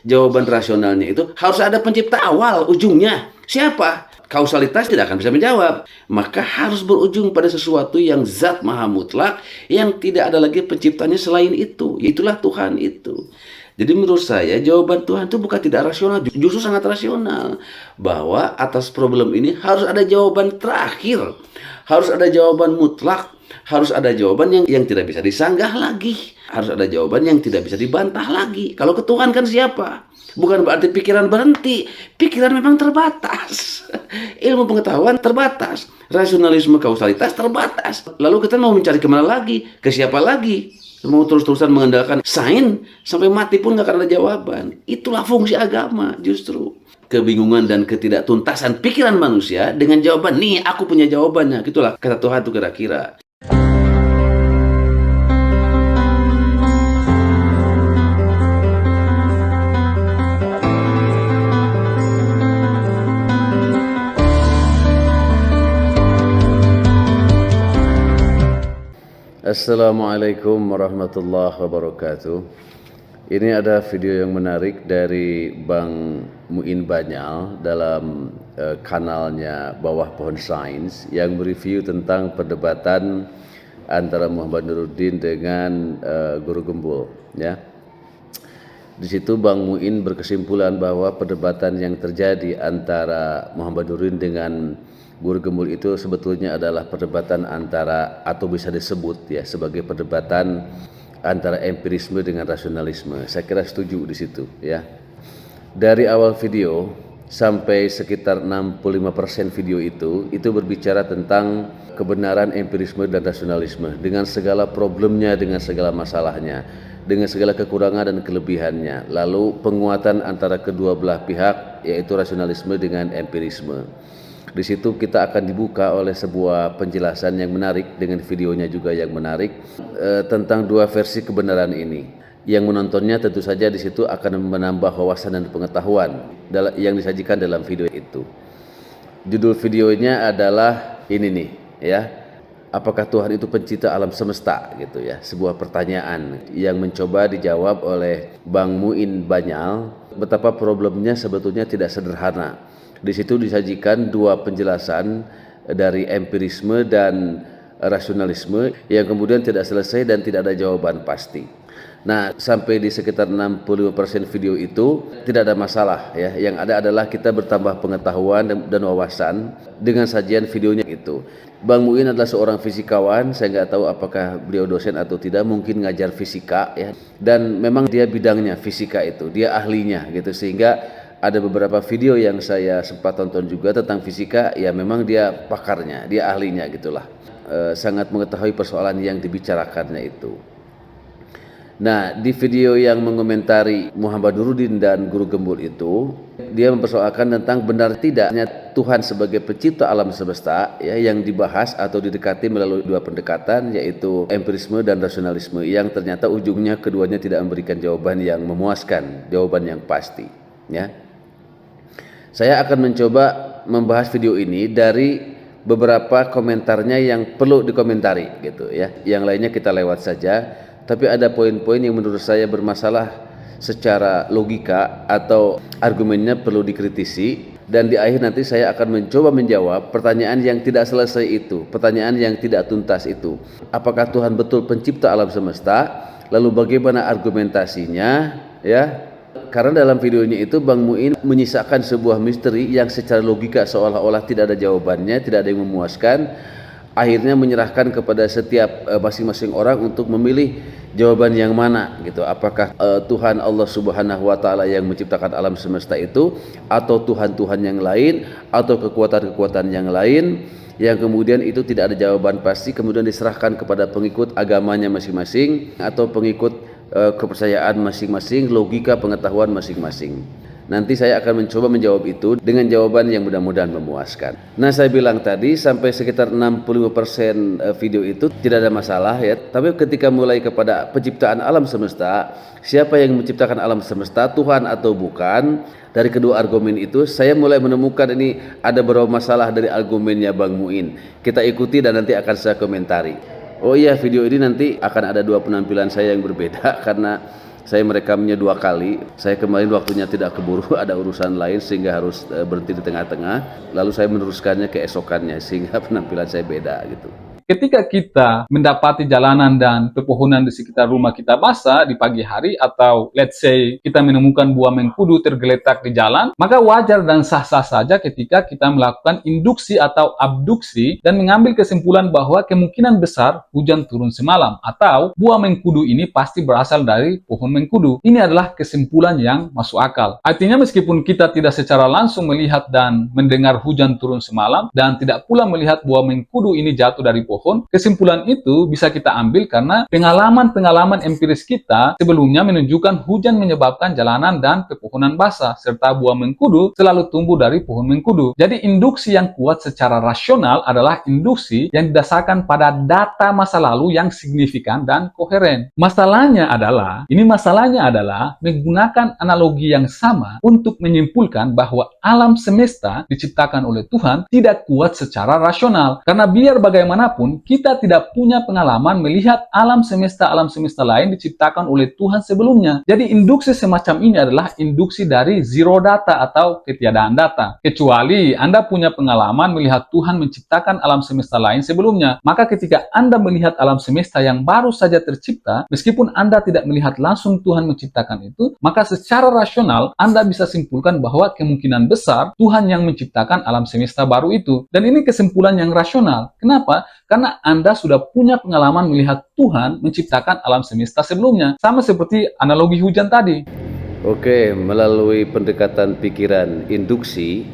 Jawaban rasionalnya itu harus ada pencipta awal, ujungnya. Siapa? Kausalitas tidak akan bisa menjawab. Maka harus berujung pada sesuatu yang zat maha mutlak, yang tidak ada lagi penciptanya selain itu. Itulah Tuhan itu. Jadi menurut saya jawaban Tuhan itu bukan tidak rasional, justru sangat rasional. Bahwa atas problem ini harus ada jawaban terakhir. Harus ada jawaban mutlak. Harus ada jawaban yang tidak bisa disanggah lagi. Harus ada jawaban yang tidak bisa dibantah lagi. Kalau ke Tuhan kan siapa? Bukan berarti pikiran berhenti. Pikiran memang terbatas. Ilmu pengetahuan terbatas. Rasionalisme kausalitas terbatas. Lalu kita mau mencari kemana lagi? Ke siapa lagi? Mau terus-terusan mengandalkan sains sampai mati pun nggak akan ada jawaban. Itulah fungsi agama justru. Kebingungan dan ketidaktuntasan pikiran manusia dengan jawaban, nih aku punya jawabannya. Gitulah kata Tuhan itu kira-kira. Assalamualaikum warahmatullahi wabarakatuh. Ini ada video yang menarik dari Bang Muin Banyal dalam kanalnya Bawah Pohon Sains yang mereview tentang perdebatan antara Muhammad Nuruddin dengan Guru Gembul. Ya, di situ Bang Muin berkesimpulan bahwa perdebatan yang terjadi antara Muhammad Nuruddin dengan Guru Gembul itu sebetulnya adalah perdebatan antara, atau bisa disebut ya sebagai perdebatan antara empirisme dengan rasionalisme. Saya kira setuju di situ ya. Dari awal video sampai sekitar 65% video itu berbicara tentang kebenaran empirisme dan rasionalisme dengan segala problemnya, dengan segala masalahnya, dengan segala kekurangan dan kelebihannya. Lalu penguatan antara kedua belah pihak, yaitu rasionalisme dengan empirisme. Di situ kita akan dibuka oleh sebuah penjelasan yang menarik dengan videonya juga yang menarik tentang dua versi kebenaran ini. Yang menontonnya tentu saja di situ akan menambah wawasan dan pengetahuan yang disajikan dalam video itu. Judul videonya adalah ini nih ya. Apakah Tuhan itu pencipta alam semesta gitu ya. Sebuah pertanyaan yang mencoba dijawab oleh Bang Muin Banyal. Betapa problemnya sebetulnya tidak sederhana. Di situ disajikan dua penjelasan dari empirisme dan rasionalisme yang kemudian tidak selesai dan tidak ada jawaban pasti. Nah, sampai di sekitar 65% video itu tidak ada masalah ya. Yang ada adalah kita bertambah pengetahuan dan wawasan dengan sajian videonya itu. Bang Muin adalah seorang fisikawan, saya nggak tahu apakah beliau dosen atau tidak, mungkin ngajar fisika ya. Dan memang dia bidangnya fisika itu, dia ahlinya gitu, sehingga ada beberapa video yang saya sempat tonton juga tentang fisika, ya memang dia pakarnya, dia ahlinya gitulah. Sangat mengetahui persoalan yang dibicarakannya itu. Nah, di video yang mengomentari Muhammad Nuruddin dan Guru Gembul itu, dia mempersoalkan tentang benar tidaknya Tuhan sebagai pencipta alam semesta ya, yang dibahas atau didekati melalui dua pendekatan, yaitu empirisme dan rasionalisme, yang ternyata ujungnya keduanya tidak memberikan jawaban yang memuaskan, jawaban yang pasti ya. Saya akan mencoba membahas video ini dari beberapa komentarnya yang perlu dikomentari gitu ya. Yang lainnya kita lewat saja, tapi ada poin-poin yang menurut saya bermasalah secara logika atau argumennya perlu dikritisi, dan di akhir nanti saya akan mencoba menjawab pertanyaan yang tidak selesai itu, pertanyaan yang tidak tuntas itu. Apakah Tuhan betul pencipta alam semesta? Lalu bagaimana argumentasinya ya? Karena dalam videonya itu Bang Muin menyisakan sebuah misteri yang secara logika seolah-olah tidak ada jawabannya, tidak ada yang memuaskan. Akhirnya menyerahkan kepada setiap masing-masing orang untuk memilih jawaban yang mana gitu. Apakah Tuhan Allah Subhanahu wa taala yang menciptakan alam semesta itu, atau Tuhan-Tuhan yang lain, atau kekuatan-kekuatan yang lain, yang kemudian itu tidak ada jawaban pasti, kemudian diserahkan kepada pengikut agamanya masing-masing atau pengikut kepercayaan masing-masing, logika pengetahuan masing-masing. Nanti saya akan mencoba menjawab itu dengan jawaban yang mudah-mudahan memuaskan. Nah, saya bilang tadi sampai sekitar 65% video itu tidak ada masalah ya. Tapi ketika mulai kepada penciptaan alam semesta, siapa yang menciptakan alam semesta, Tuhan atau bukan? Dari kedua argumen itu saya mulai menemukan ini ada beberapa masalah dari argumennya Bang Muin. Kita ikuti dan nanti akan saya komentari. Oh iya, video ini nanti akan ada dua penampilan saya yang berbeda karena Saya merekamnya 2 kali. Saya kemarin waktunya tidak keburu, ada urusan lain sehingga harus berhenti di tengah-tengah. Lalu saya meneruskannya keesokannya sehingga penampilan saya beda gitu. Ketika kita mendapati jalanan dan pepohonan di sekitar rumah kita basah di pagi hari, atau let's say kita menemukan buah mengkudu tergeletak di jalan, maka wajar dan sah-sah saja ketika kita melakukan induksi atau abduksi dan mengambil kesimpulan bahwa kemungkinan besar hujan turun semalam atau buah mengkudu ini pasti berasal dari pohon mengkudu. Ini adalah kesimpulan yang masuk akal. Artinya meskipun kita tidak secara langsung melihat dan mendengar hujan turun semalam dan tidak pula melihat buah mengkudu ini jatuh dari pohon, kesimpulan itu bisa kita ambil karena pengalaman-pengalaman empiris kita sebelumnya menunjukkan hujan menyebabkan jalanan dan pepohonan basah, serta buah mengkudu selalu tumbuh dari pohon mengkudu. Jadi induksi yang kuat secara rasional adalah induksi yang didasarkan pada data masa lalu yang signifikan dan koheren. Masalahnya adalah menggunakan analogi yang sama untuk menyimpulkan bahwa alam semesta diciptakan oleh Tuhan tidak kuat secara rasional. Karena biar bagaimanapun kita tidak punya pengalaman melihat alam semesta lain diciptakan oleh Tuhan sebelumnya. Jadi induksi semacam ini adalah induksi dari zero data atau ketiadaan data. Kecuali Anda punya pengalaman melihat Tuhan menciptakan alam semesta lain sebelumnya. Maka ketika Anda melihat alam semesta yang baru saja tercipta, meskipun Anda tidak melihat langsung Tuhan menciptakan itu, maka secara rasional Anda bisa simpulkan bahwa kemungkinan besar Tuhan yang menciptakan alam semesta baru itu. Dan ini kesimpulan yang rasional. Kenapa? Karena Anda sudah punya pengalaman melihat Tuhan menciptakan alam semesta sebelumnya. Sama seperti analogi hujan tadi. Oke, melalui pendekatan pikiran induksi,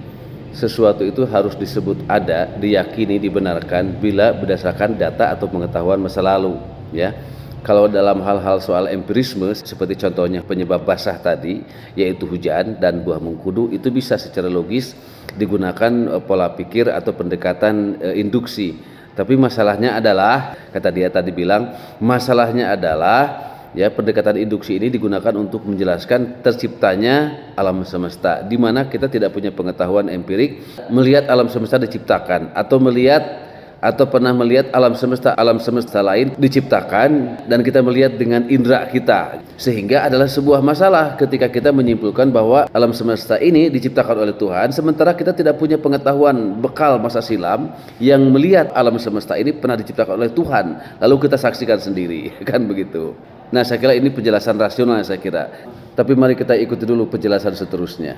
sesuatu itu harus disebut ada, diyakini, dibenarkan bila berdasarkan data atau pengetahuan masa lalu, ya. Kalau dalam hal-hal soal empirisme, seperti contohnya penyebab basah tadi, yaitu hujan dan buah mengkudu, itu bisa secara logis digunakan pola pikir atau pendekatan induksi. Tapi masalahnya adalah, kata dia tadi bilang, masalahnya adalah ya pendekatan induksi ini digunakan untuk menjelaskan terciptanya alam semesta, di mana kita tidak punya pengetahuan empirik melihat alam semesta diciptakan atau pernah melihat alam semesta lain diciptakan dan kita melihat dengan indera kita, sehingga adalah sebuah masalah ketika kita menyimpulkan bahwa alam semesta ini diciptakan oleh Tuhan sementara kita tidak punya pengetahuan bekal masa silam yang melihat alam semesta ini pernah diciptakan oleh Tuhan lalu kita saksikan sendiri, kan begitu. Nah, saya kira ini penjelasan rasional saya kira, tapi mari kita ikuti dulu penjelasan seterusnya.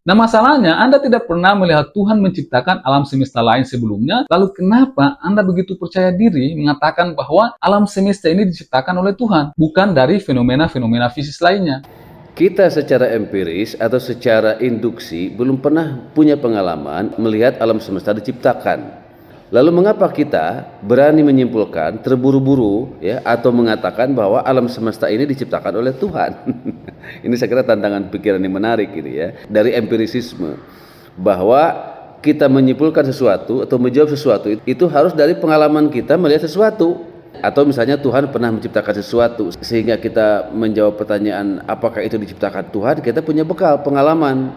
Nah, masalahnya Anda tidak pernah melihat Tuhan menciptakan alam semesta lain sebelumnya, lalu kenapa Anda begitu percaya diri mengatakan bahwa alam semesta ini diciptakan oleh Tuhan, bukan dari fenomena-fenomena fisik lainnya? Kita secara empiris atau secara induksi belum pernah punya pengalaman melihat alam semesta diciptakan. Lalu mengapa kita berani menyimpulkan terburu-buru ya atau mengatakan bahwa alam semesta ini diciptakan oleh Tuhan? Ini saya kira tantangan pikiran yang menarik ini ya, dari empirisisme, bahwa kita menyimpulkan sesuatu atau menjawab sesuatu itu harus dari pengalaman kita melihat sesuatu. Atau misalnya Tuhan pernah menciptakan sesuatu sehingga kita menjawab pertanyaan apakah itu diciptakan Tuhan, kita punya bekal pengalaman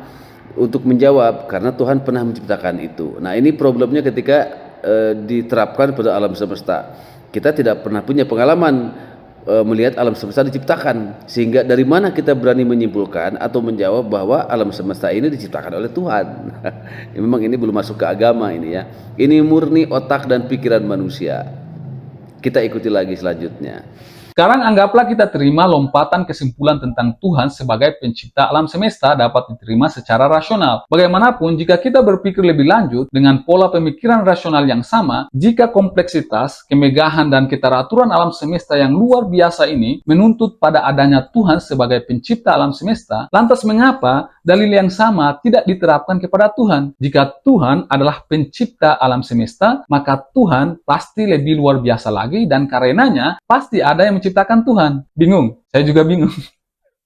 untuk menjawab karena Tuhan pernah menciptakan itu. Nah, ini problemnya ketika diterapkan pada alam semesta. Kita tidak pernah punya pengalaman melihat alam semesta diciptakan, sehingga dari mana kita berani menyimpulkan atau menjawab bahwa alam semesta ini diciptakan oleh Tuhan? Memang ini belum masuk ke agama ini ya. Ini murni otak dan pikiran manusia. Kita ikuti lagi selanjutnya. Sekarang anggaplah kita terima lompatan kesimpulan tentang Tuhan sebagai pencipta alam semesta dapat diterima secara rasional. Bagaimanapun, jika kita berpikir lebih lanjut dengan pola pemikiran rasional yang sama, jika kompleksitas, kemegahan, dan keteraturan alam semesta yang luar biasa ini menuntut pada adanya Tuhan sebagai pencipta alam semesta, lantas mengapa dalil yang sama tidak diterapkan kepada Tuhan? Jika Tuhan adalah pencipta alam semesta, maka Tuhan pasti lebih luar biasa lagi dan karenanya pasti ada yang menciptakan Tuhan. Bingung? Saya juga bingung.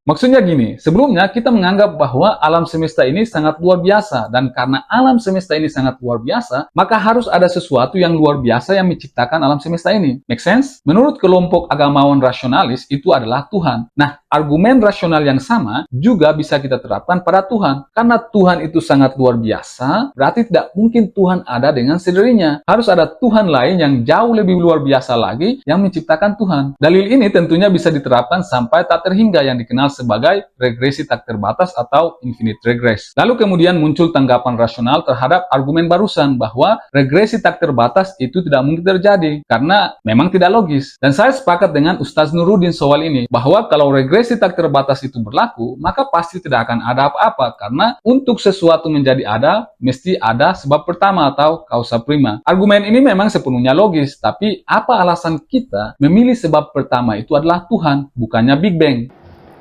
Maksudnya gini, sebelumnya kita menganggap bahwa alam semesta ini sangat luar biasa, dan karena alam semesta ini sangat luar biasa, maka harus ada sesuatu yang luar biasa yang menciptakan alam semesta ini. Make sense? Menurut kelompok agamawan rasionalis, itu adalah Tuhan. Nah, argumen rasional yang sama juga bisa kita terapkan pada Tuhan. Karena Tuhan itu sangat luar biasa, berarti tidak mungkin Tuhan ada dengan sendirinya. Harus ada Tuhan lain yang jauh lebih luar biasa lagi yang menciptakan Tuhan. Dalil ini tentunya bisa diterapkan sampai tak terhingga yang dikenal sebagai regresi tak terbatas atau infinite regress. Lalu kemudian muncul tanggapan rasional terhadap argumen barusan bahwa regresi tak terbatas itu tidak mungkin terjadi karena memang tidak logis. Dan saya sepakat dengan Ustaz Nuruddin soal ini bahwa kalau regresi tak terbatas itu berlaku, maka pasti tidak akan ada apa-apa karena untuk sesuatu menjadi ada, mesti ada sebab pertama atau causa prima. Argumen ini memang sepenuhnya logis, tapi apa alasan kita memilih sebab pertama itu adalah Tuhan, bukannya Big Bang?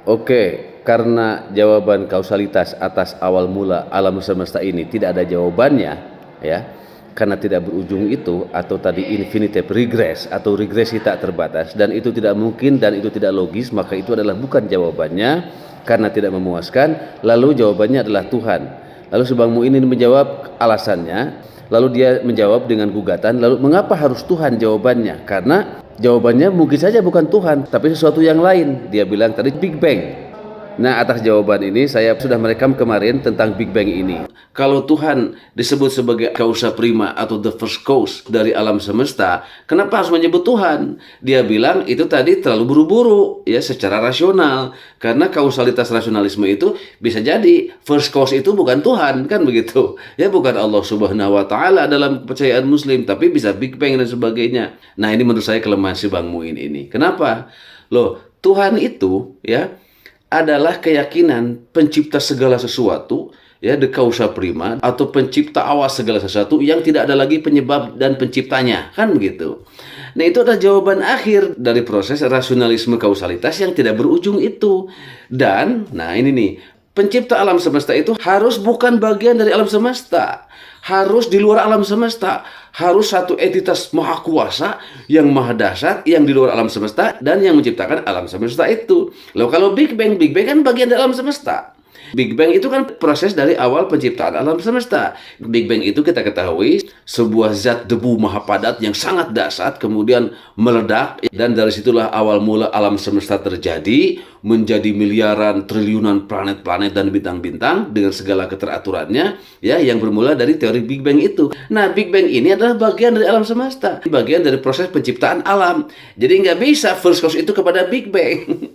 Oke, karena jawaban kausalitas atas awal mula alam semesta ini tidak ada jawabannya, ya, karena tidak berujung itu, atau tadi infinite regress atau regresi tak terbatas, dan itu tidak mungkin dan itu tidak logis, maka itu adalah bukan jawabannya karena tidak memuaskan. Lalu jawabannya adalah Tuhan. Lalu Subang Muin ini menjawab alasannya, lalu dia menjawab dengan gugatan, lalu mengapa harus Tuhan jawabannya? Karena jawabannya mungkin saja bukan Tuhan, tapi sesuatu yang lain. Dia bilang tadi Big Bang. Nah, atas jawaban ini saya sudah merekam kemarin tentang Big Bang ini. Kalau Tuhan disebut sebagai causa prima atau the first cause dari alam semesta, kenapa harus menyebut Tuhan? Dia bilang itu tadi terlalu buru-buru, ya, secara rasional. Karena kausalitas rasionalisme itu bisa jadi first cause itu bukan Tuhan, kan begitu? Ya, bukan Allah Subhanahu wa taala dalam kepercayaan Muslim, tapi bisa Big Bang dan sebagainya. Nah, ini menurut saya kelemahan si Bang Muin ini. Kenapa? Loh, Tuhan itu, ya, adalah keyakinan pencipta segala sesuatu, ya, the causa prima, atau pencipta awal segala sesuatu yang tidak ada lagi penyebab dan penciptanya, kan begitu. Nah, itu adalah jawaban akhir dari proses rasionalisme kausalitas yang tidak berujung itu. Dan, nah ini nih, pencipta alam semesta itu harus bukan bagian dari alam semesta, harus di luar alam semesta, harus satu entitas maha kuasa yang maha dahsyat yang di luar alam semesta dan yang menciptakan alam semesta itu. Lalu kalau Big Bang kan bagian dari alam semesta. Big Bang itu kan proses dari awal penciptaan alam semesta. Big Bang itu kita ketahui sebuah zat debu maha padat yang sangat dahsyat kemudian meledak, dan dari situlah awal mula alam semesta terjadi, menjadi miliaran triliunan planet-planet dan bintang-bintang dengan segala keteraturannya, ya, yang bermula dari teori Big Bang itu. Nah, Big Bang ini adalah bagian dari alam semesta, bagian dari proses penciptaan alam. Jadi nggak bisa first cause itu kepada Big Bang.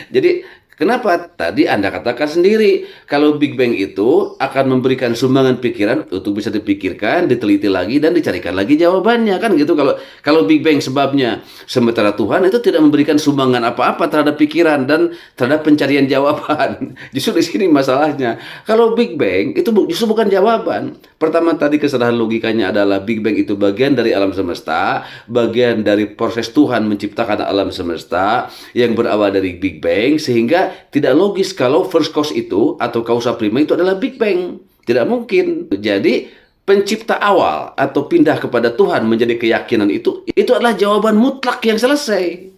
Jadi kenapa? Tadi Anda katakan sendiri, kalau Big Bang itu akan memberikan sumbangan pikiran untuk bisa dipikirkan, diteliti lagi, dan dicarikan lagi jawabannya, kan gitu. Kalau Big Bang sebabnya, sementara Tuhan itu tidak memberikan sumbangan apa-apa terhadap pikiran dan terhadap pencarian jawaban. Justru di sini masalahnya. Kalau Big Bang itu justru bukan jawaban. Pertama tadi kesalahan logikanya adalah Big Bang itu bagian dari alam semesta, bagian dari proses Tuhan menciptakan alam semesta yang berawal dari Big Bang, sehingga tidak logis kalau first cause itu atau causa prima itu adalah Big Bang. Tidak mungkin. Jadi pencipta awal atau pindah kepada Tuhan menjadi keyakinan itu adalah jawaban mutlak yang selesai.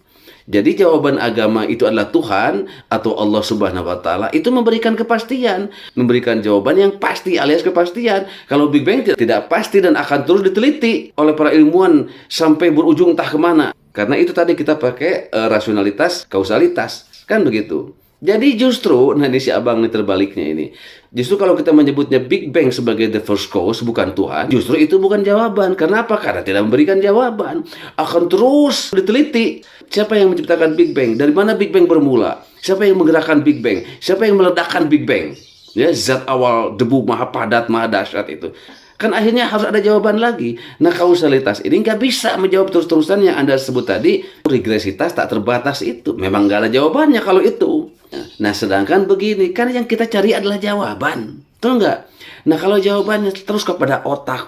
Jadi jawaban agama itu adalah Tuhan atau Allah Subhanahu wa taala, itu memberikan kepastian, memberikan jawaban yang pasti alias kepastian. Kalau Big Bang tidak pasti dan akan terus diteliti oleh para ilmuwan sampai berujung entah kemana. Karena itu tadi kita pakai rasionalitas, kausalitas, kan begitu. Jadi justru, nah ini si abang ini terbaliknya ini. Justru kalau kita menyebutnya Big Bang sebagai the first cause, bukan Tuhan, justru itu bukan jawaban. Kenapa? Karena tidak memberikan jawaban. Akan terus diteliti. Siapa yang menciptakan Big Bang? Dari mana Big Bang bermula? Siapa yang menggerakkan Big Bang? Siapa yang meledakkan Big Bang? Ya, zat awal debu maha padat, maha dahsyat itu. Kan akhirnya harus ada jawaban lagi. Nah, kausalitas ini nggak bisa menjawab terus-terusan yang Anda sebut tadi. Regresitas tak terbatas itu. Memang nggak ada jawabannya kalau itu. Nah, sedangkan begini, kan yang kita cari adalah jawaban. Betul nggak? Nah, kalau jawabannya terus kepada otak,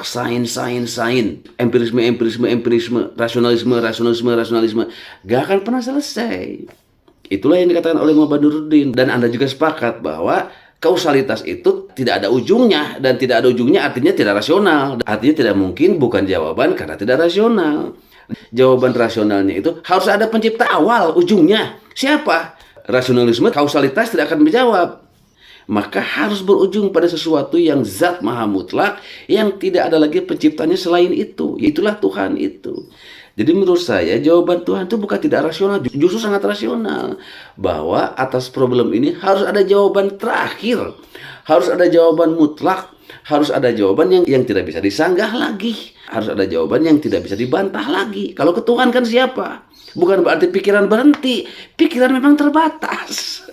sains, empirisme, rasionalisme, nggak akan pernah selesai. Itulah yang dikatakan oleh Muhammad Nuruddin. Dan Anda juga sepakat bahwa kausalitas itu tidak ada ujungnya, dan tidak ada ujungnya artinya tidak rasional. Artinya tidak mungkin bukan jawaban karena tidak rasional. Jawaban rasionalnya itu harus ada pencipta awal, ujungnya. Siapa? rasionalisme, kausalitas tidak akan menjawab. Maka harus berujung pada sesuatu yang zat maha mutlak, yang tidak ada lagi penciptanya selain itu. Itulah Tuhan itu. Jadi menurut saya jawaban Tuhan itu bukan tidak rasional, justru sangat rasional. Bahwa atas problem ini harus ada jawaban terakhir. Harus ada jawaban mutlak. Harus ada jawaban yang tidak bisa disanggah lagi. Harus ada jawaban yang tidak bisa dibantah lagi. Kalau ke Tuhan kan siapa? Bukan berarti pikiran berhenti. Pikiran memang terbatas.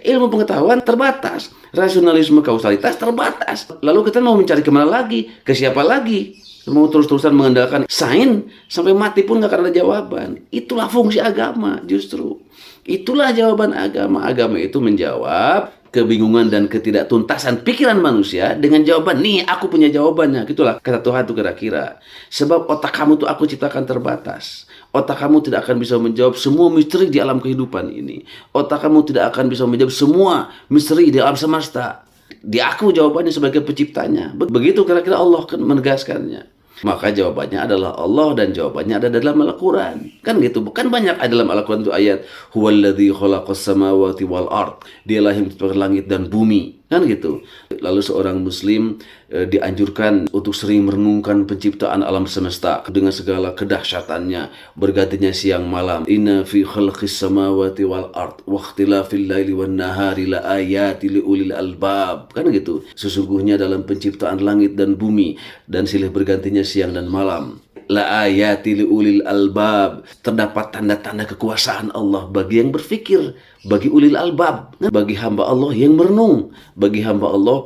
Ilmu pengetahuan terbatas. Rasionalisme kausalitas terbatas. Lalu kita mau mencari kemana lagi? Ke siapa lagi? Mau terus-terusan mengandalkan sains sampai mati pun nggak akan ada jawaban. Itulah fungsi agama justru. Itulah jawaban agama. Agama itu menjawab kebingungan dan ketidaktuntasan pikiran manusia dengan jawaban, nih aku punya jawabannya. Gitulah kata Tuhan itu kira-kira. Sebab otak kamu tuh aku ciptakan terbatas. Otak kamu tidak akan bisa menjawab semua misteri di alam kehidupan ini. Otak kamu tidak akan bisa menjawab semua misteri di alam semesta. Di aku jawabannya sebagai penciptanya. Begitu kira-kira Allah kan menegaskannya. Maka jawabannya adalah Allah dan jawabannya ada dalam Al-Quran. Kan gitu. Bukan banyak ada dalam Al-Quran itu ayat. Huwaladzi khalaqas samawati wal ard. Dialah yang menciptakan langit dan bumi. Kan gitu. Lalu seorang muslim dianjurkan untuk sering merenungkan penciptaan alam semesta dengan segala kedahsyatannya, bergantinya siang malam. Inna fi khalqis samawati wal ard wa ikhtilafil laili wan nahari la ayati liulil albab. Kan gitu. Sesungguhnya dalam penciptaan langit dan bumi dan silih bergantinya siang dan malam, la ayati liulil albab, terdapat tanda-tanda kekuasaan Allah bagi yang berfikir, bagi ulil albab, bagi hamba Allah yang merenung, bagi hamba Allah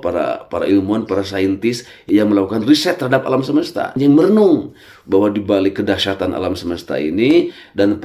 para ilmuwan, para saintis yang melakukan riset terhadap alam semesta, yang merenung bahwa di balik kedahsyatan alam semesta ini dan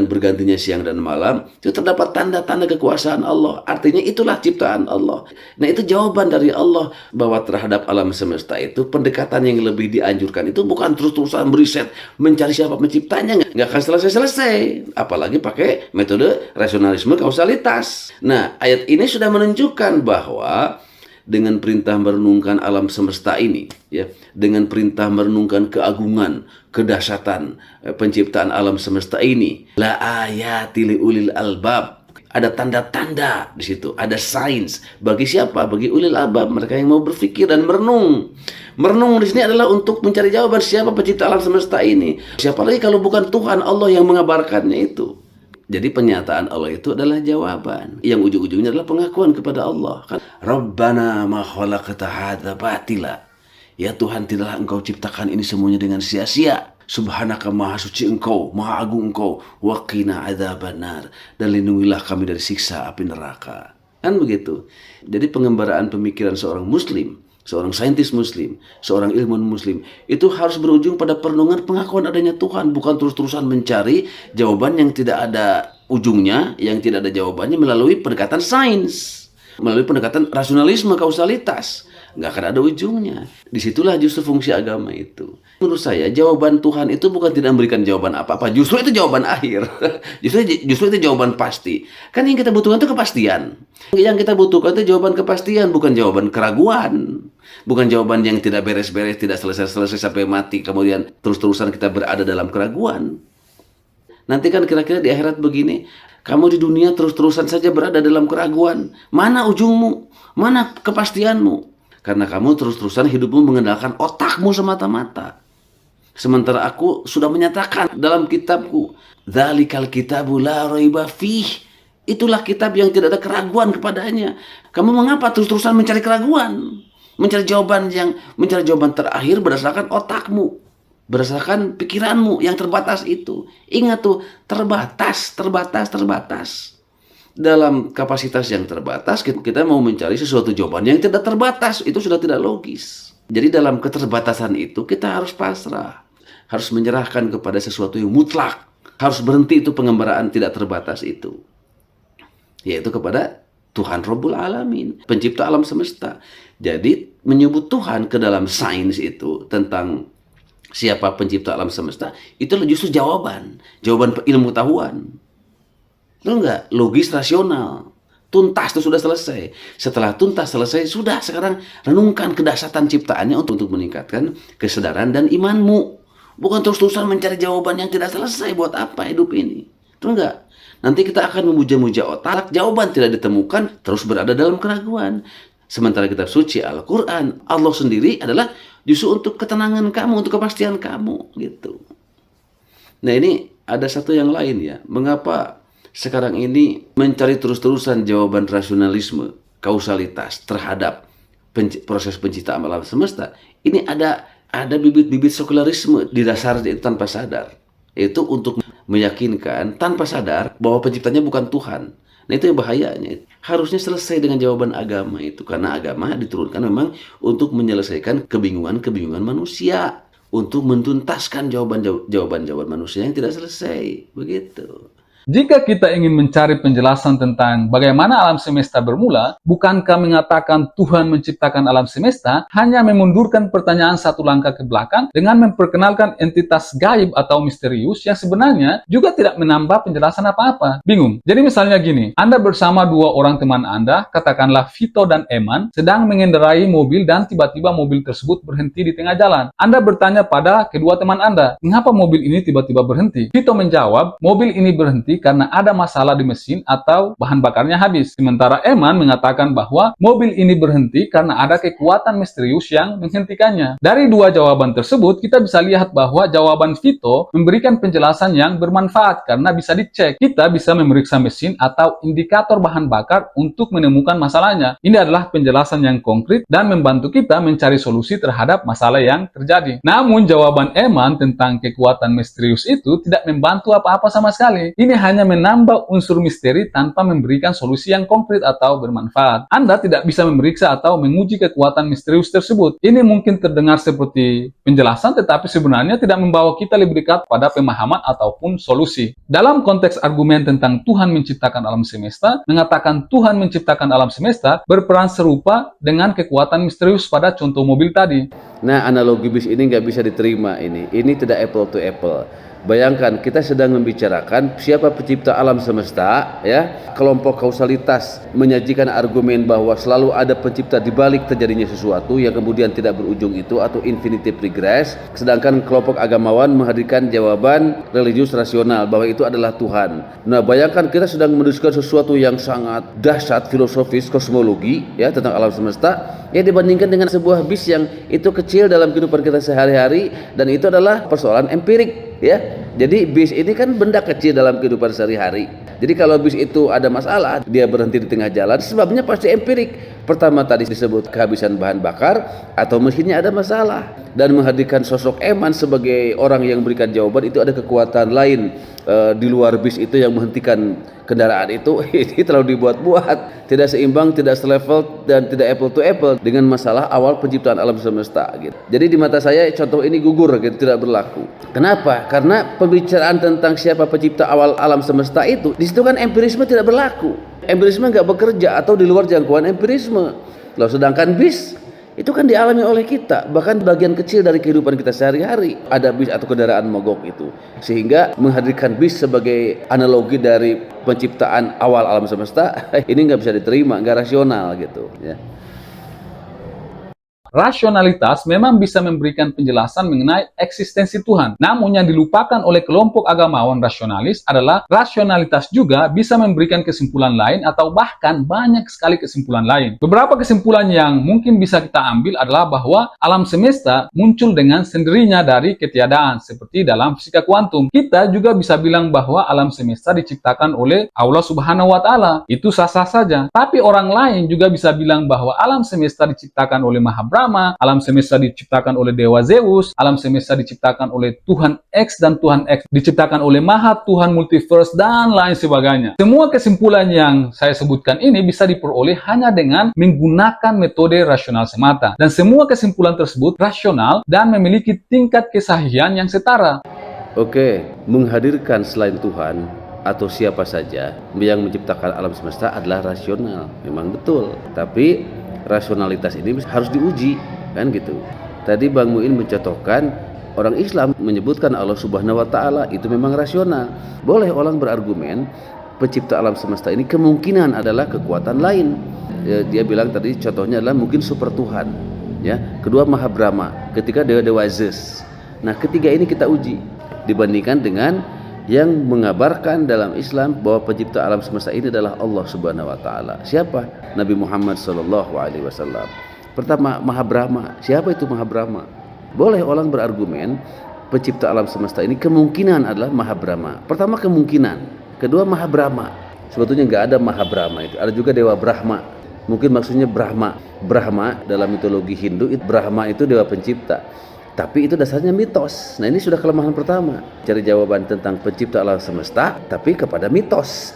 bergantinya siang dan malam itu terdapat tanda-tanda kekuasaan Allah. Artinya itulah ciptaan Allah. Nah, itu jawaban dari Allah bahwa terhadap alam semesta itu pendekatan yang lebih dianjurkan itu bukan terus-terusan meriset mencari siapa penciptanya, nggak akan selesai-selesai, apalagi pakai metode rasionalisme kausalitas. Nah, ayat ini sudah menunjukkan bahwa dengan perintah merenungkan alam semesta ini, ya, dengan perintah merenungkan keagungan, kedahsyatan penciptaan alam semesta ini, la ayati liulil albab, ada tanda-tanda di situ, ada sains bagi siapa? Bagi ulil albab, mereka yang mau berpikir dan merenung. Merenung di sini adalah untuk mencari jawaban siapa pencipta alam semesta ini. Siapa lagi kalau bukan Tuhan Allah yang mengabarkannya itu. Jadi pernyataan Allah itu adalah jawaban. Yang ujung-ujungnya adalah pengakuan kepada Allah. Rabbana ma khalaqta hadza batila. Ya Tuhan, tidaklah Engkau ciptakan ini semuanya dengan sia-sia. Subhanaka, maha suci Engkau, maha agung Engkau. Wa qina adzabannar. Dan lindungilah kami dari siksa api neraka. Kan begitu. Jadi pengembaraan pemikiran seorang muslim, seorang saintis muslim, seorang ilmuwan muslim, itu harus berujung pada perenungan pengakuan adanya Tuhan, bukan terus-terusan mencari jawaban yang tidak ada ujungnya, yang tidak ada jawabannya melalui pendekatan sains, melalui pendekatan rasionalisme kausalitas. Nggak akan ada ujungnya. Disitulah justru fungsi agama itu. Menurut saya jawaban Tuhan itu bukan tidak memberikan jawaban apa-apa, justru itu jawaban akhir. justru itu jawaban pasti. Kan yang kita butuhkan itu kepastian. Yang kita butuhkan itu jawaban kepastian, bukan jawaban keraguan. Bukan jawaban yang tidak beres-beres, tidak selesai-selesai sampai mati, kemudian terus-terusan kita berada dalam keraguan. Nanti kan kira-kira di akhirat begini, kamu di dunia terus-terusan saja berada dalam keraguan. Mana ujungmu? Mana kepastianmu? Karena kamu terus-terusan hidupmu mengandalkan otakmu semata-mata. Sementara aku sudah menyatakan dalam kitabku, dzalikal kitabu la raiba fih. Itulah kitab yang tidak ada keraguan kepadanya. Kamu mengapa terus-terusan mencari keraguan? Mencari jawaban terakhir berdasarkan otakmu, berdasarkan pikiranmu yang terbatas itu. Ingat tuh, terbatas. Dalam kapasitas yang terbatas, kita mau mencari sesuatu jawaban yang tidak terbatas, itu sudah tidak logis. Jadi dalam keterbatasan itu kita harus pasrah, harus menyerahkan kepada sesuatu yang mutlak, harus berhenti itu pengembaraan tidak terbatas itu, yaitu kepada Tuhan Rabbul Alamin, pencipta alam semesta. Jadi menyebut Tuhan ke dalam sains itu tentang siapa pencipta alam semesta, itu justru jawaban ilmu pengetahuan. Itu enggak logis, rasional, tuntas, itu sudah selesai. Setelah tuntas selesai, sudah sekarang renungkan kedahsyatan ciptaannya untuk meningkatkan kesadaran dan imanmu. Bukan terus-terusan mencari jawaban yang tidak selesai. Buat apa hidup ini? Itu enggak. Nanti kita akan memuja-muja otak, jawaban tidak ditemukan, terus berada dalam keraguan. Sementara kitab suci Al-Quran, Allah sendiri adalah justru untuk ketenangan kamu, untuk kepastian kamu, gitu. Nah, ini ada satu yang lain ya. Mengapa sekarang ini mencari terus-terusan jawaban rasionalisme, kausalitas terhadap proses penciptaan alam semesta? Ini ada bibit-bibit sekularisme di dasarnya itu tanpa sadar. Itu untuk meyakinkan tanpa sadar bahwa penciptanya bukan Tuhan. Nah, itu yang bahayanya. Harusnya selesai dengan jawaban agama itu. Karena agama diturunkan memang untuk menyelesaikan kebingungan-kebingungan manusia. Untuk mentuntaskan jawaban-jawaban manusia yang tidak selesai. Begitu. Jika kita ingin mencari penjelasan tentang bagaimana alam semesta bermula, bukankah mengatakan Tuhan menciptakan alam semesta hanya memundurkan pertanyaan satu langkah ke belakang dengan memperkenalkan entitas gaib atau misterius yang sebenarnya juga tidak menambah penjelasan apa-apa? Bingung? Jadi misalnya gini, Anda bersama dua orang teman Anda, katakanlah Vito dan Eman, sedang mengendarai mobil dan tiba-tiba mobil tersebut berhenti di tengah jalan. Anda bertanya pada kedua teman Anda, mengapa mobil ini tiba-tiba berhenti? Vito menjawab, mobil ini berhenti karena ada masalah di mesin atau bahan bakarnya habis. Sementara Eman mengatakan bahwa mobil ini berhenti karena ada kekuatan misterius yang menghentikannya. Dari dua jawaban tersebut, kita bisa lihat bahwa jawaban Vito memberikan penjelasan yang bermanfaat karena bisa dicek. Kita bisa memeriksa mesin atau indikator bahan bakar untuk menemukan masalahnya. Ini adalah penjelasan yang konkret dan membantu kita mencari solusi terhadap masalah yang terjadi. Namun jawaban Eman tentang kekuatan misterius itu tidak membantu apa-apa sama sekali. Ini hanya menambah unsur misteri tanpa memberikan solusi yang konkret atau bermanfaat. Anda tidak bisa memeriksa atau menguji kekuatan misterius tersebut. Ini mungkin terdengar seperti penjelasan, tetapi sebenarnya tidak membawa kita lebih dekat pada pemahaman ataupun solusi. Dalam konteks argumen tentang Tuhan menciptakan alam semesta, mengatakan Tuhan menciptakan alam semesta berperan serupa dengan kekuatan misterius pada contoh mobil tadi. Nah, analogi bis ini nggak bisa diterima ini. Ini tidak apple to apple. Bayangkan kita sedang membicarakan siapa pencipta alam semesta, ya. Kelompok kausalitas menyajikan argumen bahwa selalu ada pencipta di balik terjadinya sesuatu yang kemudian tidak berujung itu atau infinitive regress. Sedangkan kelompok agamawan menghadirkan jawaban religius rasional bahwa itu adalah Tuhan. Nah, bayangkan kita sedang mendiskusikan sesuatu yang sangat dahsyat filosofis kosmologi ya tentang alam semesta, ya dibandingkan dengan sebuah bis yang itu kecil dalam kehidupan kita sehari-hari dan itu adalah persoalan empirik. Ya, jadi bis ini kan benda kecil dalam kehidupan sehari-hari. Jadi kalau bis itu ada masalah, dia berhenti di tengah jalan, sebabnya pasti empirik. Pertama tadi disebut kehabisan bahan bakar atau mesinnya ada masalah. Dan menghadirkan sosok Eman sebagai orang yang memberikan jawaban itu ada kekuatan lain di luar bis itu yang menghentikan kendaraan itu. Ini terlalu dibuat-buat, tidak seimbang, tidak selevel dan tidak apple to apple dengan masalah awal penciptaan alam semesta gitu. Jadi di mata saya contoh ini gugur gitu, tidak berlaku. Kenapa? Karena pembicaraan tentang siapa pencipta awal alam semesta itu di situ kan empirisme tidak berlaku. Empirisme nggak bekerja atau di luar jangkauan empirisme. Loh, sedangkan bis itu kan dialami oleh kita, bahkan bagian kecil dari kehidupan kita sehari-hari ada bis atau kendaraan mogok itu, sehingga menghadirkan bis sebagai analogi dari penciptaan awal alam semesta ini nggak bisa diterima, nggak rasional gitu ya. Rasionalitas memang bisa memberikan penjelasan mengenai eksistensi Tuhan. Namun yang dilupakan oleh kelompok agamawan rasionalis adalah rasionalitas juga bisa memberikan kesimpulan lain atau bahkan banyak sekali kesimpulan lain. Beberapa kesimpulan yang mungkin bisa kita ambil adalah bahwa alam semesta muncul dengan sendirinya dari ketiadaan, seperti dalam fisika kuantum. Kita juga bisa bilang bahwa alam semesta diciptakan oleh Allah Subhanahu wa Ta'ala. Itu sah-sah saja. Tapi orang lain juga bisa bilang bahwa alam semesta diciptakan oleh Maha alam semesta diciptakan oleh Dewa Zeus, alam semesta diciptakan oleh Tuhan X dan Tuhan X diciptakan oleh Maha Tuhan Multiverse dan lain sebagainya. Semua kesimpulan yang saya sebutkan ini bisa diperoleh hanya dengan menggunakan metode rasional semata. Dan semua kesimpulan tersebut rasional dan memiliki tingkat kesahihan yang setara. Oke, menghadirkan selain Tuhan atau siapa saja yang menciptakan alam semesta adalah rasional, memang betul. Tapi rasionalitas ini harus diuji, kan gitu. Tadi Bang Muin mencontohkan orang Islam menyebutkan Allah Subhanahu wa Ta'ala itu memang rasional. Boleh orang berargumen pencipta alam semesta ini kemungkinan adalah kekuatan lain. Dia bilang tadi contohnya adalah mungkin super Tuhan, ya. Kedua Maha Brahma, ketika dewa-dewa Zeus. Nah, ketiga ini kita uji dibandingkan dengan yang mengabarkan dalam Islam bahwa pencipta alam semesta ini adalah Allah Subhanahu wa taala. Siapa? Nabi Muhammad sallallahu alaihi wasallam. Pertama, Maha Brahma. Siapa itu Maha Brahma? Boleh orang berargumen pencipta alam semesta ini kemungkinan adalah Maha Brahma. Pertama kemungkinan, kedua Maha Brahma. Sebetulnya nggak ada Maha Brahma itu. Ada juga Dewa Brahma. Mungkin maksudnya Brahma. Brahma dalam mitologi Hindu, Brahma itu dewa pencipta. Tapi itu dasarnya mitos. Nah, ini sudah kelemahan pertama. Cari jawaban tentang pencipta alam semesta, tapi kepada mitos.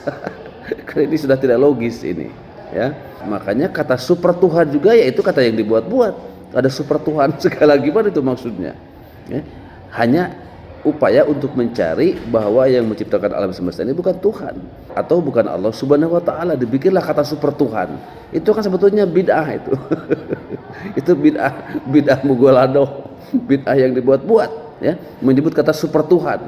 Karena ini sudah tidak logis ini. Ya, makanya kata super Tuhan juga yaitu kata yang dibuat-buat. Ada super Tuhan segala gimana itu maksudnya? Ya, hanya upaya untuk mencari bahwa yang menciptakan alam semesta ini bukan Tuhan atau bukan Allah Subhanahu wa taala. Dibikinlah kata super Tuhan. Itu kan sebetulnya bid'ah itu. Itu bid'ah mughalladhah. Bid'ah yang dibuat-buat, ya, menyebut kata super Tuhan.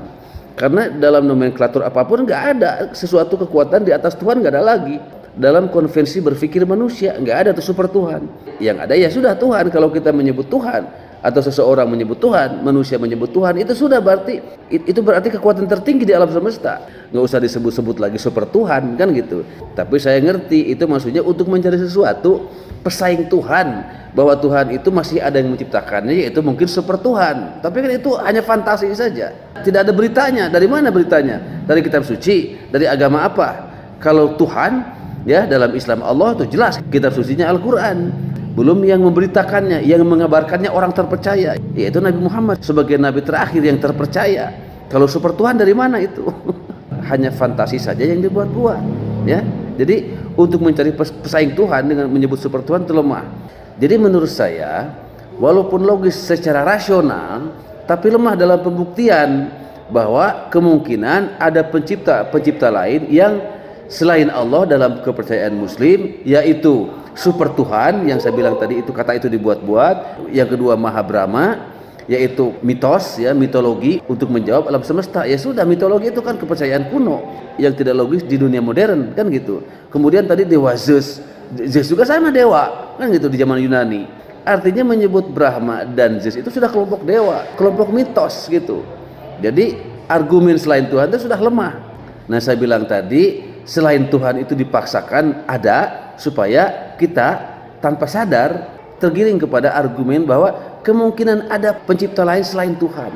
Karena dalam nomenklatur apapun nggak ada sesuatu kekuatan di atas Tuhan, nggak ada lagi. Dalam konvensi berpikir manusia nggak ada tuh super Tuhan. Yang ada ya sudah Tuhan. Kalau kita menyebut Tuhan atau seseorang menyebut Tuhan, manusia menyebut Tuhan, itu sudah berarti kekuatan tertinggi di alam semesta. Nggak usah disebut-sebut lagi super Tuhan kan gitu. Tapi saya ngerti itu maksudnya untuk mencari sesuatu pesaing Tuhan, bahwa Tuhan itu masih ada yang menciptakannya, yaitu mungkin super Tuhan. Tapi kan itu hanya fantasi saja. Tidak ada beritanya. Dari mana beritanya? Dari kitab suci, dari agama apa? Kalau Tuhan, ya, dalam Islam Allah itu jelas kitab sucinya Al-Qur'an. Belum yang memberitakannya, yang mengabarkannya orang terpercaya, yaitu Nabi Muhammad sebagai nabi terakhir yang terpercaya. Kalau super Tuhan dari mana itu? Hanya fantasi saja yang dibuat-buat, ya. Jadi untuk mencari pesaing Tuhan dengan menyebut super Tuhan itu lemah. Jadi menurut saya, walaupun logis secara rasional, tapi lemah dalam pembuktian bahwa kemungkinan ada pencipta lain yang selain Allah dalam kepercayaan Muslim, yaitu super Tuhan yang saya bilang tadi itu kata itu dibuat-buat. Yang kedua Maha Brahma, yaitu mitos, ya, mitologi untuk menjawab alam semesta. Ya sudah, mitologi itu kan kepercayaan kuno yang tidak logis di dunia modern kan gitu. Kemudian tadi dewa Zeus juga sama dewa kan gitu di zaman Yunani. Artinya menyebut Brahma dan Zeus itu sudah kelompok dewa, kelompok mitos gitu. Jadi argumen selain Tuhan itu sudah lemah. Nah, saya bilang tadi selain Tuhan itu dipaksakan ada supaya kita tanpa sadar tergiring kepada argumen bahwa kemungkinan ada pencipta lain selain Tuhan.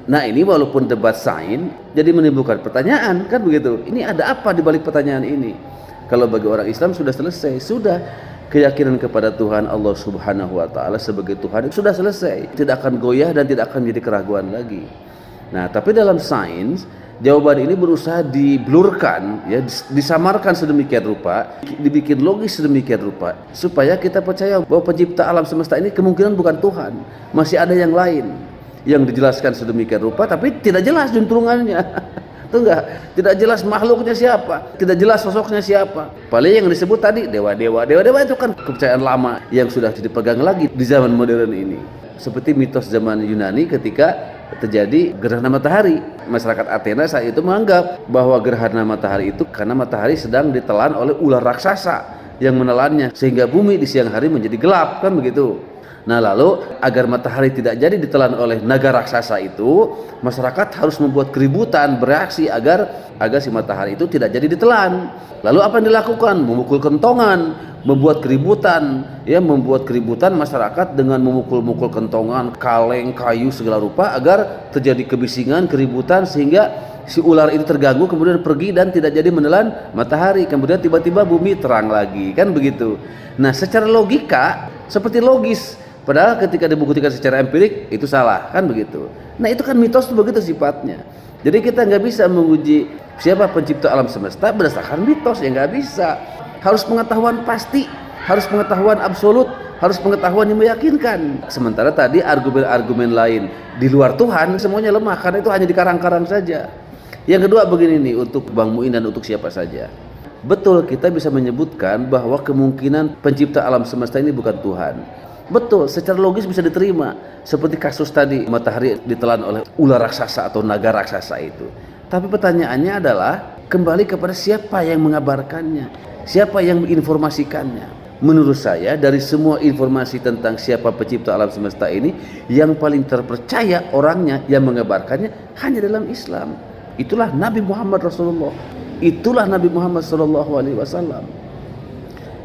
Nah, ini walaupun debat sains jadi menimbulkan pertanyaan kan begitu. Ini ada apa di balik pertanyaan ini? Kalau bagi orang Islam sudah selesai, sudah keyakinan kepada Tuhan Allah Subhanahu wa taala sebagai Tuhan sudah selesai, tidak akan goyah dan tidak akan menjadi keraguan lagi. Nah, tapi dalam sains jawaban ini berusaha diblurkan, ya, disamarkan sedemikian rupa, dibikin logis sedemikian rupa supaya kita percaya bahwa pencipta alam semesta ini kemungkinan bukan Tuhan, masih ada yang lain yang dijelaskan sedemikian rupa tapi tidak jelas juntrungannya. Itu enggak, tidak jelas makhluknya siapa, tidak jelas sosoknya siapa. Paling yang disebut tadi dewa-dewa itu kan kepercayaan lama yang sudah dipegang lagi di zaman modern ini. Seperti mitos zaman Yunani ketika terjadi gerhana matahari. Masyarakat Athena saat itu menganggap bahwa gerhana matahari itu karena matahari sedang ditelan oleh ular raksasa yang menelannya sehingga bumi di siang hari menjadi gelap kan begitu. Nah, lalu agar matahari tidak jadi ditelan oleh naga raksasa itu, masyarakat harus membuat keributan, bereaksi agar si matahari itu tidak jadi ditelan. Lalu apa yang dilakukan? Memukul kentongan, membuat keributan, ya, membuat keributan masyarakat dengan memukul-mukul kentongan, kaleng, kayu segala rupa agar terjadi kebisingan, keributan sehingga si ular itu terganggu kemudian pergi dan tidak jadi menelan matahari. Kemudian tiba-tiba bumi terang lagi, kan begitu. Nah, secara logika seperti logis. Padahal ketika dibuktikan secara empirik itu salah, kan begitu. Nah, itu kan mitos itu begitu sifatnya. Jadi kita nggak bisa menguji siapa pencipta alam semesta berdasarkan mitos, ya nggak bisa. Harus pengetahuan pasti, harus pengetahuan absolut, harus pengetahuan yang meyakinkan. Sementara tadi argumen-argumen lain di luar Tuhan semuanya lemah karena itu hanya dikarang-karang saja. Yang kedua begini nih untuk Bang Muin dan untuk siapa saja. Betul kita bisa menyebutkan bahwa kemungkinan pencipta alam semesta ini bukan Tuhan. Betul, secara logis bisa diterima. Seperti kasus tadi, matahari ditelan oleh ular raksasa atau naga raksasa itu. Tapi pertanyaannya adalah, kembali kepada siapa yang mengabarkannya, siapa yang menginformasikannya. Menurut saya, dari semua informasi tentang siapa pencipta alam semesta ini, yang paling terpercaya orangnya yang mengabarkannya hanya dalam Islam. Itulah Nabi Muhammad Rasulullah. Itulah Nabi Muhammad SAW.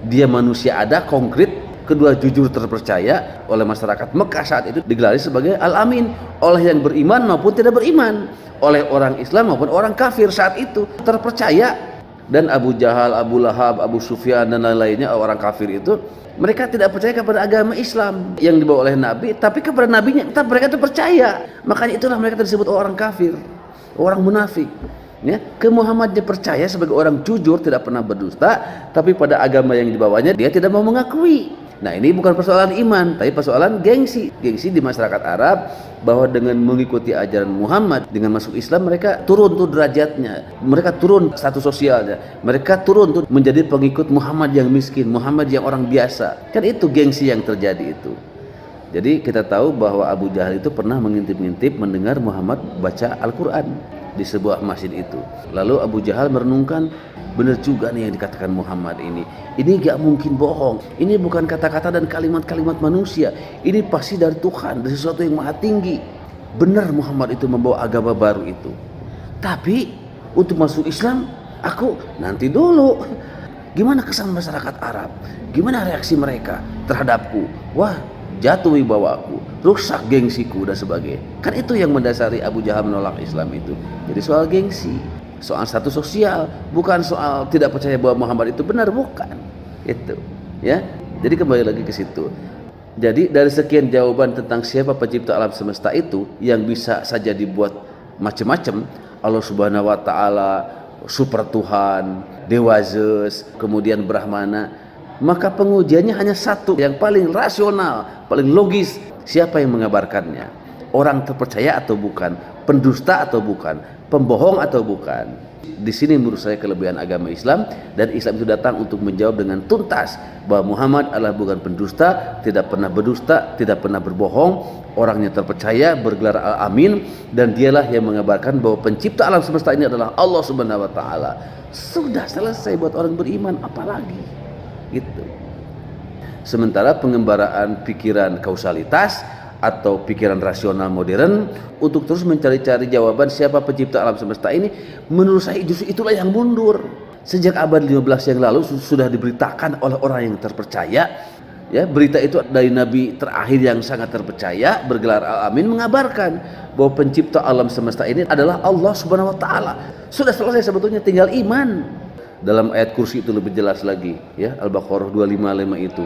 Dia manusia ada, konkret, kedua jujur, terpercaya oleh masyarakat Mekah saat itu, digelari sebagai Al-Amin oleh yang beriman maupun tidak beriman, oleh orang Islam maupun orang kafir saat itu, terpercaya. Dan Abu Jahal, Abu Lahab, Abu Sufyan dan lain-lainnya orang kafir itu, mereka tidak percaya kepada agama Islam yang dibawa oleh Nabi, tapi kepada Nabinya tetap mereka itu percaya. Makanya itulah mereka disebut orang kafir, orang munafik. Ya, ke Muhammadnya percaya sebagai orang jujur, tidak pernah berdusta, tapi pada agama yang dibawanya dia tidak mau mengakui. Nah, ini bukan persoalan iman, tapi persoalan gengsi. Gengsi di masyarakat Arab, bahwa dengan mengikuti ajaran Muhammad, dengan masuk Islam, mereka turun tuh derajatnya, mereka turun status sosialnya, mereka turun tuh menjadi pengikut Muhammad yang miskin, Muhammad yang orang biasa. Kan itu gengsi yang terjadi itu. Jadi kita tahu bahwa Abu Jahal itu pernah mengintip-ngintip mendengar Muhammad baca Al-Quran di sebuah masjid itu. Lalu Abu Jahal merenungkan, benar juga nih yang dikatakan Muhammad ini gak mungkin bohong, ini bukan kata-kata dan kalimat-kalimat manusia, ini pasti dari Tuhan, dari sesuatu yang maha tinggi. Benar Muhammad itu membawa agama baru itu, tapi untuk masuk Islam aku nanti dulu. Gimana kesan masyarakat Arab, gimana reaksi mereka terhadapku? Wah, jatuh wibawaku, rusak gengsiku dan sebagainya. Kan itu yang mendasari Abu Jahal menolak Islam itu. Jadi soal gengsi, soal status sosial, bukan soal tidak percaya bahwa Muhammad itu benar, bukan. Itu, ya. Jadi kembali lagi ke situ. Jadi dari sekian jawaban tentang siapa pencipta alam semesta itu, yang bisa saja dibuat macam-macam, Allah Subhanahu wa taala, super Tuhan, Dewa Zeus, kemudian Brahmana, maka pengujiannya hanya satu, yang paling rasional, paling logis, siapa yang mengabarkannya? Orang terpercaya atau bukan? Pendusta atau bukan? Pembohong atau bukan? Di sini menurut saya kelebihan agama Islam, dan Islam itu datang untuk menjawab dengan tuntas bahwa Muhammad adalah bukan pendusta, tidak pernah berdusta, tidak pernah berbohong, orangnya terpercaya, bergelar Al-Amin, dan dialah yang mengabarkan bahwa pencipta alam semesta ini adalah Allah Subhanahu wa taala. Sudah selesai buat orang beriman, apalagi gitu. Sementara pengembaraan pikiran kausalitas atau pikiran rasional modern untuk terus mencari-cari jawaban siapa pencipta alam semesta ini, menurut saya justru itulah yang mundur. Sejak abad 15 yang lalu sudah diberitakan oleh orang yang terpercaya, ya, berita itu dari Nabi terakhir yang sangat terpercaya bergelar Al-Amin mengabarkan bahwa pencipta alam semesta ini adalah Allah Subhanahu wa taala. Sudah selesai sebetulnya, tinggal iman. Dalam ayat kursi itu lebih jelas lagi, ya, Al-Baqarah 255 itu.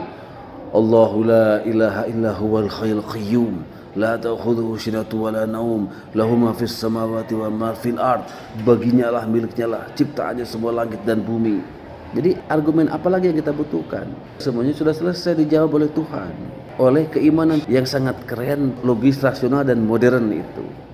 Allahu la ilaha illa huwal hayyul qayyum la ta'khudhuhu sinatun wa la naum lahu ma fis samawati wa ma fil ard. Baginya lah, miliknya lah ciptaannya semua langit dan bumi. Jadi argumen apa lagi yang kita butuhkan? Semuanya sudah selesai dijawab oleh Tuhan, oleh keimanan yang sangat keren, logis, rasional dan modern itu.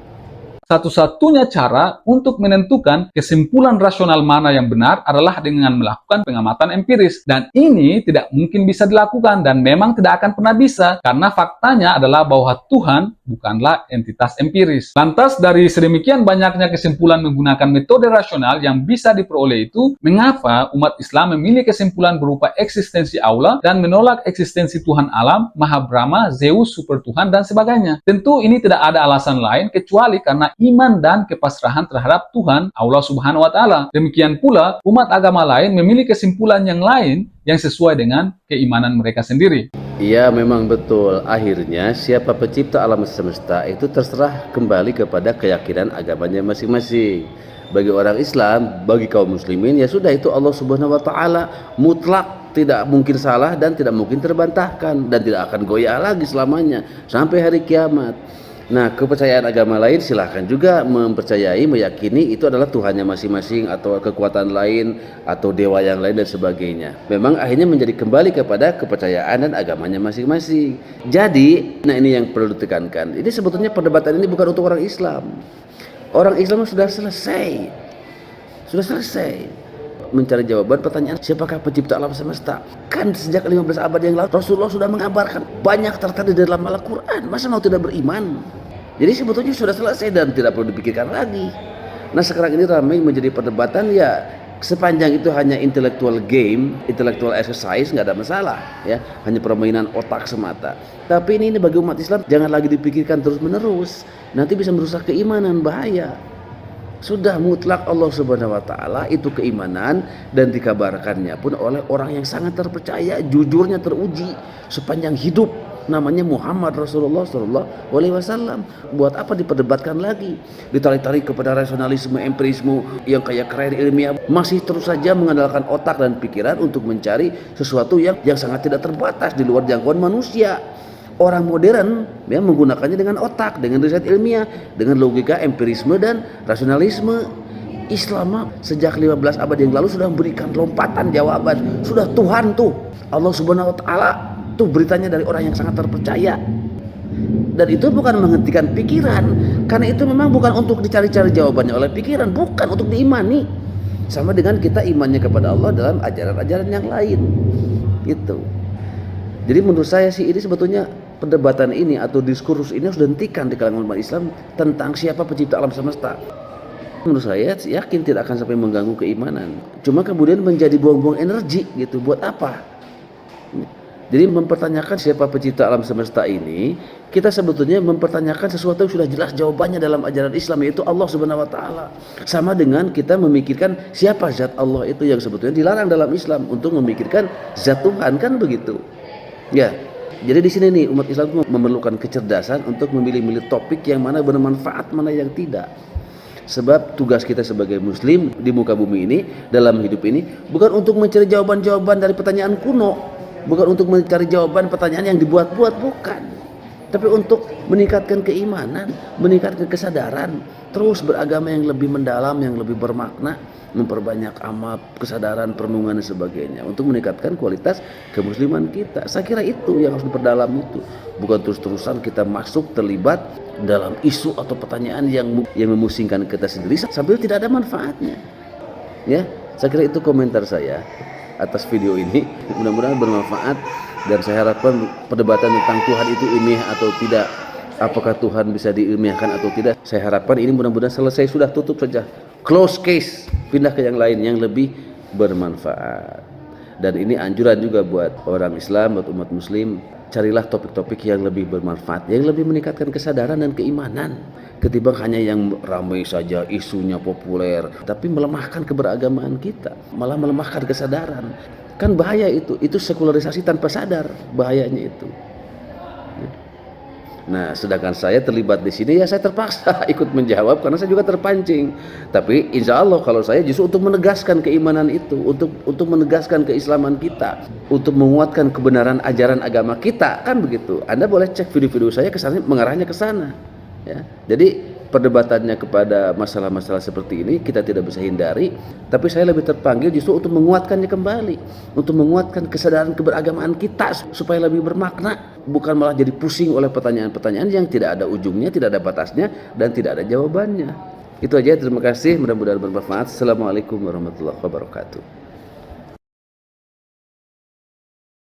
Satu-satunya cara untuk menentukan kesimpulan rasional mana yang benar adalah dengan melakukan pengamatan empiris. Dan ini tidak mungkin bisa dilakukan dan memang tidak akan pernah bisa, karena faktanya adalah bahwa Tuhan bukanlah entitas empiris. Lantas dari sedemikian banyaknya kesimpulan menggunakan metode rasional yang bisa diperoleh itu, mengapa umat Islam memilih kesimpulan berupa eksistensi Allah dan menolak eksistensi Tuhan alam, Maha Brahma, Zeus, super Tuhan, dan sebagainya? Tentu ini tidak ada alasan lain kecuali karena iman dan kepasrahan terhadap Tuhan Allah Subhanahu wa taala. Demikian pula umat agama lain memilih kesimpulan yang lain yang sesuai dengan keimanan mereka sendiri. Iya, memang betul. Akhirnya siapa pencipta alam semesta itu terserah kembali kepada keyakinan agamanya masing-masing. Bagi orang Islam, bagi kaum muslimin, ya sudah, itu Allah Subhanahu wa taala mutlak, tidak mungkin salah dan tidak mungkin terbantahkan, dan tidak akan goyah lagi selamanya sampai hari kiamat. Nah, kepercayaan agama lain silahkan juga mempercayai, meyakini itu adalah Tuhannya masing-masing, atau kekuatan lain, atau dewa yang lain dan sebagainya. Memang akhirnya menjadi kembali kepada kepercayaan dan agamanya masing-masing. Jadi, nah ini yang perlu ditekankan. Ini sebetulnya perdebatan ini bukan untuk orang Islam. Orang Islam sudah selesai. Sudah selesai mencari jawaban pertanyaan siapakah pencipta alam semesta. Kan sejak 15 abad yang lalu Rasulullah sudah mengabarkan, banyak tertera di dalam Al-Quran. Masa mau tidak beriman? Jadi sebetulnya sudah selesai dan tidak perlu dipikirkan lagi. Nah, sekarang ini ramai menjadi perdebatan, ya sepanjang itu hanya intellectual game, intellectual exercise, nggak ada masalah, ya, hanya permainan otak semata. Tapi ini bagi umat Islam jangan lagi dipikirkan terus menerus, nanti bisa merusak keimanan, bahaya. Sudah mutlak Allah Subhanahu wa taala itu keimanan, dan dikabarkannya pun oleh orang yang sangat terpercaya, jujurnya teruji sepanjang hidup, namanya Muhammad Rasulullah Sallallahu Alaihi Wasallam. Buat apa diperdebatkan lagi, ditarik-tarik kepada rasionalisme, empirisme yang kayak keren ilmiah, masih terus saja mengandalkan otak dan pikiran untuk mencari sesuatu yang sangat tidak terbatas di luar jangkauan manusia. Orang modern ya menggunakannya dengan otak, dengan riset ilmiah, dengan logika, empirisme dan rasionalisme. Islam sejak 15 abad yang lalu sudah memberikan lompatan jawaban. Sudah Tuhan tuh Allah Subhanahu wa taala tuh beritanya dari orang yang sangat terpercaya. Dan itu bukan menghentikan pikiran, karena itu memang bukan untuk dicari-cari jawabannya oleh pikiran, bukan untuk diimani. Sama dengan kita imannya kepada Allah dalam ajaran-ajaran yang lain. Gitu. Jadi menurut saya sih ini sebetulnya perdebatan ini atau diskursus ini harus dihentikan di kalangan umat Islam tentang siapa pencipta alam semesta. Menurut saya yakin tidak akan sampai mengganggu keimanan. Cuma kemudian menjadi buang-buang energi gitu. Buat apa? Jadi mempertanyakan siapa pencipta alam semesta ini, kita sebetulnya mempertanyakan sesuatu yang sudah jelas jawabannya dalam ajaran Islam, yaitu Allah Subhanahu wa taala. Sama dengan kita memikirkan siapa zat Allah itu yang sebetulnya dilarang dalam Islam untuk memikirkan zat Tuhan, kan begitu. Ya, jadi di sini nih umat Islam memerlukan kecerdasan untuk memilih-milih topik yang mana bermanfaat, mana yang tidak. Sebab tugas kita sebagai Muslim di muka bumi ini, dalam hidup ini, bukan untuk mencari jawaban-jawaban dari pertanyaan kuno, bukan untuk mencari jawaban pertanyaan yang dibuat-buat, bukan. Tapi untuk meningkatkan keimanan, meningkatkan kesadaran, terus beragama yang lebih mendalam, yang lebih bermakna, memperbanyak amal, kesadaran, perenungan dan sebagainya, untuk meningkatkan kualitas kemusliman kita. Saya kira itu yang harus diperdalam itu, bukan terus-terusan kita masuk terlibat dalam isu atau pertanyaan yang memusingkan kita sendiri sambil tidak ada manfaatnya. Ya, saya kira itu komentar saya atas video ini. Mudah-mudahan bermanfaat, dan saya harapkan perdebatan tentang Tuhan itu ilmiah atau tidak, apakah Tuhan bisa diilmiahkan atau tidak, saya harapkan ini mudah-mudahan selesai, sudah tutup saja, close case, pindah ke yang lain yang lebih bermanfaat. Dan ini anjuran juga buat orang Islam, buat umat Muslim, carilah topik-topik yang lebih bermanfaat, yang lebih meningkatkan kesadaran dan keimanan, ketimbang hanya yang ramai saja, isunya populer, tapi melemahkan keberagamaan kita, malah melemahkan kesadaran. Kan bahaya itu sekularisasi tanpa sadar, bahayanya itu. Nah, sedangkan saya terlibat di sini, ya saya terpaksa ikut menjawab karena saya juga terpancing. Tapi insya Allah kalau saya justru untuk menegaskan keimanan itu, untuk menegaskan keislaman kita, untuk menguatkan kebenaran ajaran agama kita, kan begitu. Anda boleh cek video-video saya kesannya mengarahnya ke sana. Ya, jadi perdebatannya kepada masalah-masalah seperti ini kita tidak bisa hindari, tapi saya lebih terpanggil justru untuk menguatkannya kembali, untuk menguatkan kesadaran keberagamaan kita supaya lebih bermakna, bukan malah jadi pusing oleh pertanyaan-pertanyaan yang tidak ada ujungnya, tidak ada batasnya, dan tidak ada jawabannya. Itu aja, terima kasih, mudah-mudahan bermanfaat. Assalamualaikum warahmatullahi wabarakatuh.